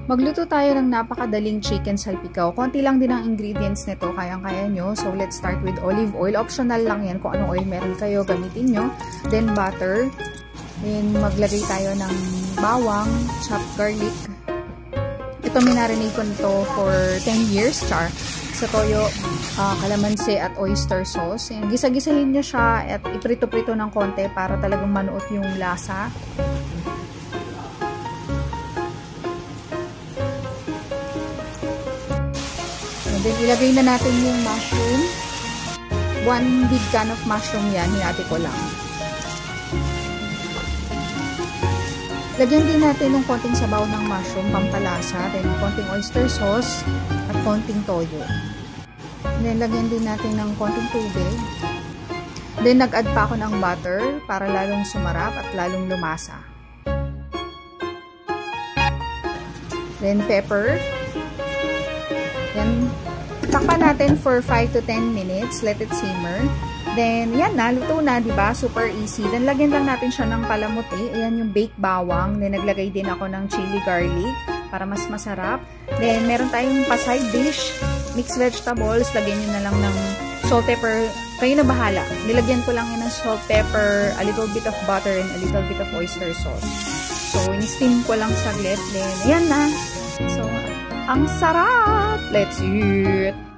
Magluto tayo ng napakadaling chicken salpikaw. Konti lang din ang ingredients nito, kayang-kaya nyo. So, let's start with olive oil. Optional lang yan. Kung anong oil meron kayo, gamitin nyo. Then, butter. Then, maglagay tayo ng bawang, chopped garlic. Ito, minarinate ko nito for 10 years, char. Sa toyo, kalamansi at oyster sauce. Yan, gisa-gisahin nyo siya at iprito-prito ng konti para talagang manuot yung lasa. Then, ilagay na natin yung mushroom. 1 big can of mushroom yan. Hinati ko lang. Lagyan din natin ng konting sabaw ng mushroom, pampalasa. Then, konting oyster sauce at konting toyo. Then, lagyan din natin ng konting tubig. Then, nag-add pa ako ng butter para lalong sumarap at lalong lumasa. Then, pepper. Yan. Takpan natin for 5 to 10 minutes. Let it simmer. Then, yan na. Luto na, diba? Super easy. Then, lagyan lang natin siya ng kalamuti. Ayan yung baked bawang. Then, naglagay din ako ng chili garlic para mas masarap. Then, meron tayong pa-side dish. Mixed vegetables. Lagyan nyo na lang ng salt, pepper. Kayo na bahala. Nilagyan ko lang yun ng salt, pepper, a little bit of butter, and a little bit of oyster sauce. So, in-steam ko lang saglit. Then, ayan na. So, ang sarap! Let's eat!